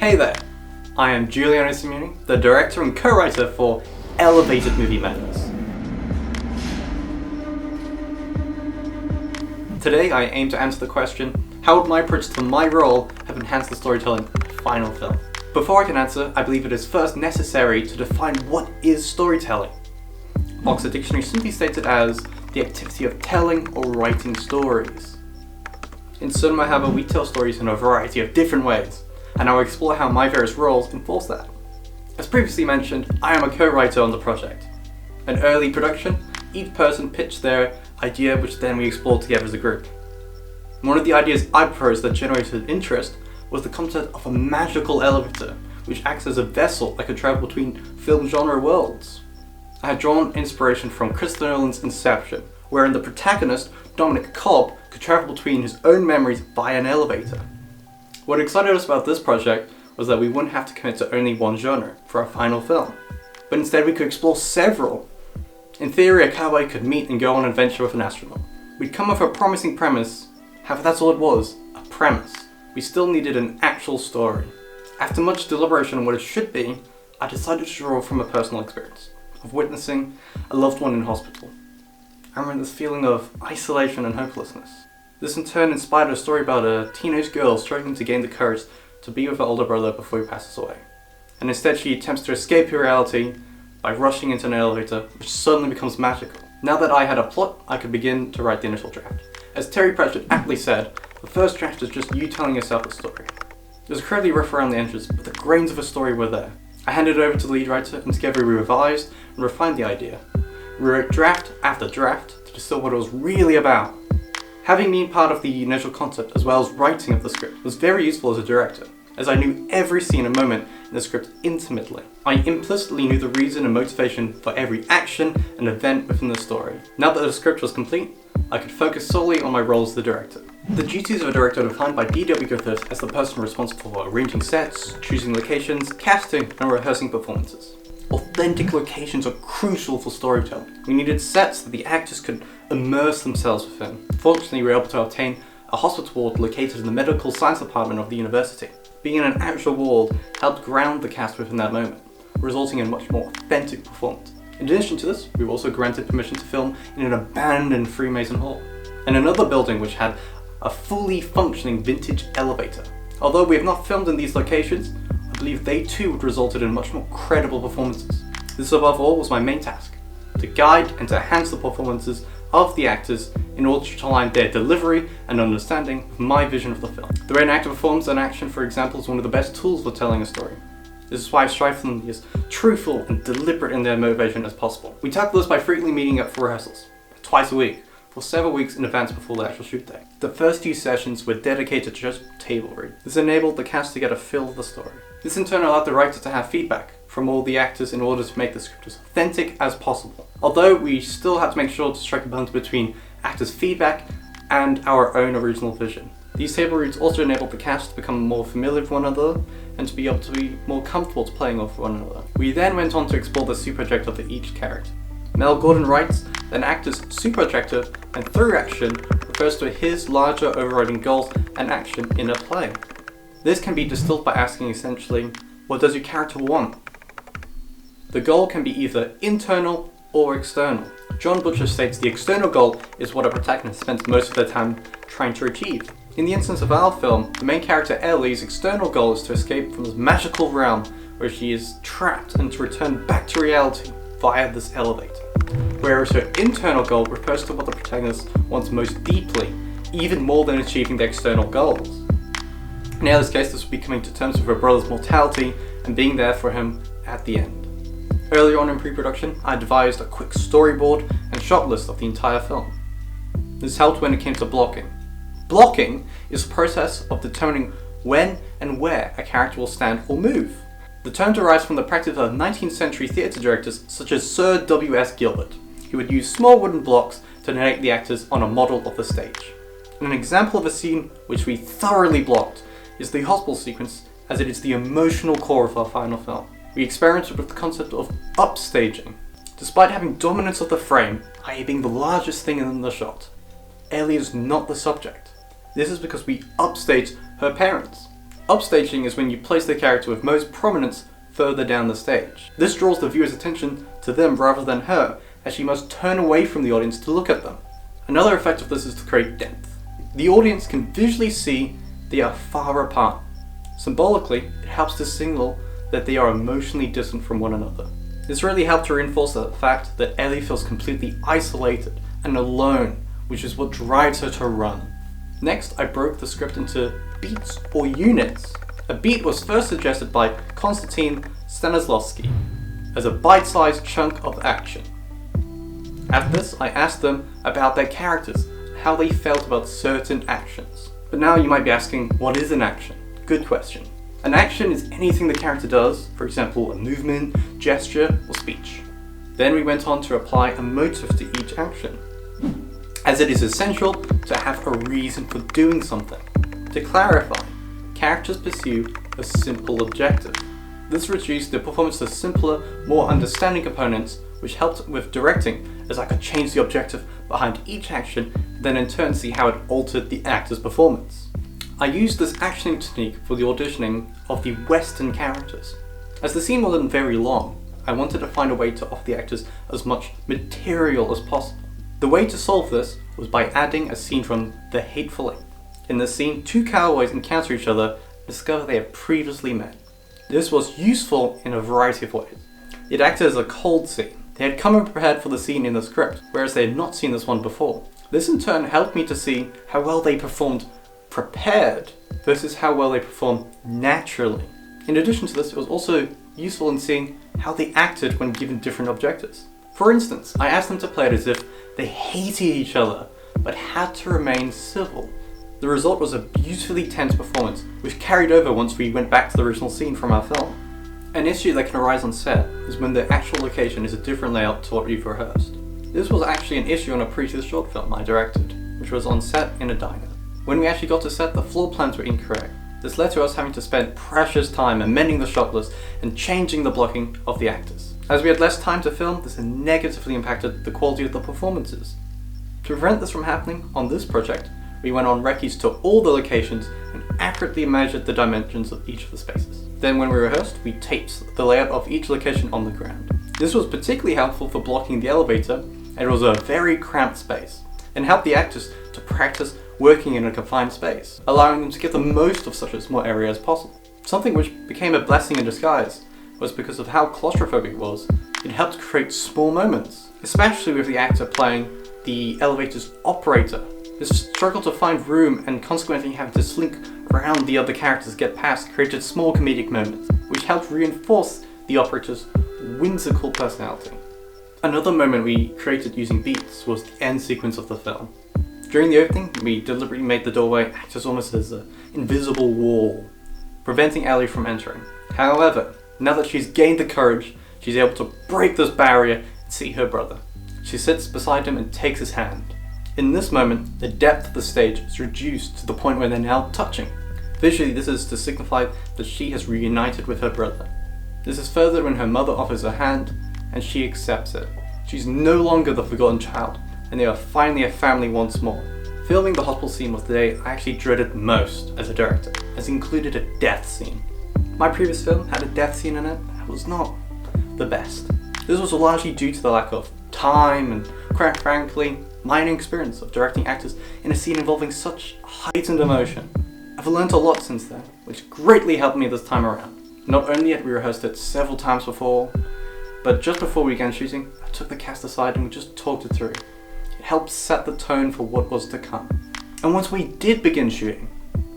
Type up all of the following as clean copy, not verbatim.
Hey there, I am Juliano Simioni, the director and co-writer for Elevated Movie Madness. Today I aim to answer the question, how would my approach to my role have enhanced the storytelling of the final film? Before I can answer, I believe it is first necessary to define what is storytelling. Oxford Dictionary simply states it as the activity of telling or writing stories. In cinema, however, we tell stories in a variety of different ways, and I will explore how my various roles enforce that. As previously mentioned, I am a co-writer on the project. In early production, each person pitched their idea, which then we explored together as a group. One of the ideas I proposed that generated interest was the concept of a magical elevator, which acts as a vessel that could travel between film genre worlds. I had drawn inspiration from Christopher Nolan's Inception, wherein the protagonist, Dominic Cobb, could travel between his own memories via an elevator. What excited us about this project was that we wouldn't have to commit to only one genre for our final film, but instead we could explore several. In theory, a cowboy could meet and go on an adventure with an astronaut. We'd come with a promising premise, however that's all it was, a premise. We still needed an actual story. After much deliberation on what it should be, I decided to draw from a personal experience of witnessing a loved one in hospital. I remember this feeling of isolation and hopelessness. This in turn inspired a story about a teenage girl struggling to gain the courage to be with her older brother before he passes away. And instead she attempts to escape reality by rushing into an elevator, which suddenly becomes magical. Now that I had a plot, I could begin to write the initial draft. As Terry Pratchett aptly said, the first draft is just you telling yourself a story. It was incredibly rough around the edges, but the grains of a story were there. I handed it over to the lead writer, and together we revised and refined the idea. We wrote draft after draft to distill what it was really about. Having been part of the initial concept as well as writing of the script was very useful as a director, as I knew every scene and moment in the script intimately. I implicitly knew the reason and motivation for every action and event within the story. Now that the script was complete, I could focus solely on my role as the director. The duties of a director are defined by D.W. Griffith as the person responsible for arranging sets, choosing locations, casting, and rehearsing performances. Authentic locations are crucial for storytelling. We needed sets that the actors could immerse themselves within. Fortunately, we were able to obtain a hospital ward located in the medical science department of the university. Being in an actual ward helped ground the cast within that moment, resulting in a much more authentic performance. In addition to this, we were also granted permission to film in an abandoned Freemason hall, and another building which had a fully functioning vintage elevator. Although we have not filmed in these locations, I believe they too would resulted in much more credible performances. This above all was my main task, to guide and to enhance the performances of the actors in order to align their delivery and understanding with my vision of the film. The way an actor performs an action, for example, is one of the best tools for telling a story. This is why I strive for them to be as truthful and deliberate in their motivation as possible. We tackle this by frequently meeting up for rehearsals, twice a week, for several weeks in advance before the actual shoot day. The first few sessions were dedicated to just table read. This enabled the cast to get a feel of the story. This in turn allowed the writer to have feedback from all the actors in order to make the script as authentic as possible. Although we still had to make sure to strike a balance between actors' feedback and our own original vision. These table reads also enabled the cast to become more familiar with one another and to be able to be more comfortable playing off one another. We then went on to explore the superobjective of each character. Mel Gordon writes that an actor's superobjective and through action refers to his larger overriding goals and action in a play. This can be distilled by asking essentially, what does your character want? The goal can be either internal or external. John Butcher states the external goal is what a protagonist spends most of their time trying to achieve. In the instance of our film, the main character Ellie's external goal is to escape from this magical realm where she is trapped and to return back to reality via this elevator. Whereas her internal goal refers to what the protagonist wants most deeply, even more than achieving the external goals. In Ellie's case, this would be coming to terms with her brother's mortality and being there for him at the end. Earlier on in pre-production, I devised a quick storyboard and shot list of the entire film. This helped when it came to blocking. Blocking is the process of determining when and where a character will stand or move. The term derives from the practice of 19th century theatre directors such as Sir W.S. Gilbert, who would use small wooden blocks to narrate the actors on a model of the stage. And an example of a scene which we thoroughly blocked is the hospital sequence, as it is the emotional core of our final film. We experimented with the concept of upstaging. Despite having dominance of the frame, i.e. being the largest thing in the shot, Ellie is not the subject. This is because we upstaged her parents. Upstaging is when you place the character with most prominence further down the stage. This draws the viewer's attention to them rather than her, as she must turn away from the audience to look at them. Another effect of this is to create depth. The audience can visually see they are far apart. Symbolically, it helps to signal that they are emotionally distant from one another. This really helped to reinforce the fact that Ellie feels completely isolated and alone, which is what drives her to run. Next, I broke the script into beats or units. A beat was first suggested by Konstantin Stanislavski as a bite-sized chunk of action. After this, I asked them about their characters, how they felt about certain actions. But now you might be asking, what is an action? Good question. An action is anything the character does, for example a movement, gesture, or speech. Then we went on to apply a motive to each action, as it is essential to have a reason for doing something. To clarify, characters pursue a simple objective. This reduced the performance to simpler, more understanding components, which helped with directing, as I could change the objective behind each action, then in turn see how it altered the actor's performance. I used this actioning technique for the auditioning of the Western characters. As the scene wasn't very long, I wanted to find a way to offer the actors as much material as possible. The way to solve this was by adding a scene from The Hateful Eight. In this scene, two cowboys encounter each other and discover they have previously met. This was useful in a variety of ways. It acted as a cold scene. They had come prepared for the scene in the script, whereas they had not seen this one before. This in turn helped me to see how well they performed prepared versus how well they performed naturally. In addition to this, it was also useful in seeing how they acted when given different objectives. For instance, I asked them to play it as if they hated each other, but had to remain civil. The result was a beautifully tense performance, which carried over once we went back to the original scene from our film. An issue that can arise on set is when the actual location is a different layout to what we've rehearsed. This was actually an issue on a previous short film I directed, which was on set in a diner. When we actually got to set, the floor plans were incorrect. This led to us having to spend precious time amending the shot list and changing the blocking of the actors. As we had less time to film, this negatively impacted the quality of the performances. To prevent this from happening on this project, we went on recce's to all the locations and accurately measured the dimensions of each of the spaces. Then when we rehearsed, we taped the layout of each location on the ground. This was particularly helpful for blocking the elevator, and it was a very cramped space, and helped the actors to practice working in a confined space, allowing them to get the most of such a small area as possible. Something which became a blessing in disguise was because of how claustrophobic it was. It helped create small moments, especially with the actor playing the elevator's operator. This struggle to find room and consequently having to slink around the other characters to get past created small comedic moments, which helped reinforce the operator's whimsical personality. Another moment we created using beats was the end sequence of the film. During the opening, we deliberately made the doorway act as almost as an invisible wall, preventing Ellie from entering. However, now that she's gained the courage, she's able to break this barrier and see her brother. She sits beside him and takes his hand. In this moment, the depth of the stage is reduced to the point where they're now touching. Visually, this is to signify that she has reunited with her brother. This is furthered when her mother offers her hand, and she accepts it. She's no longer the forgotten child, and they are finally a family once more. Filming the hospital scene was the day I actually dreaded most as a director, as it included a death scene. My previous film had a death scene in it that was not the best. This was largely due to the lack of time and, quite frankly, my inexperience of directing actors in a scene involving such heightened emotion. I've learned a lot since then, which greatly helped me this time around. Not only had we rehearsed it several times before, but just before we began shooting, I took the cast aside and we just talked it through. It helped set the tone for what was to come. And once we did begin shooting,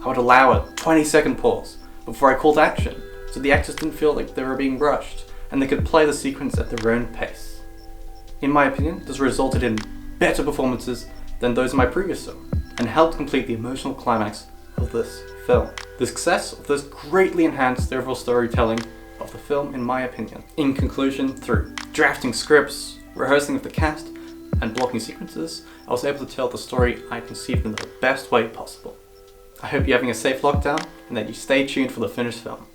I would allow a 20-second pause before I called action, so the actors didn't feel like they were being rushed, and they could play the sequence at their own pace. In my opinion, this resulted in better performances than those in my previous film, and helped complete the emotional climax of this film. The success of this greatly enhanced the overall storytelling of the film, in my opinion. In conclusion, through drafting scripts, rehearsing with the cast, and blocking sequences, I was able to tell the story I conceived in the best way possible. I hope you're having a safe lockdown, and that you stay tuned for the finished film.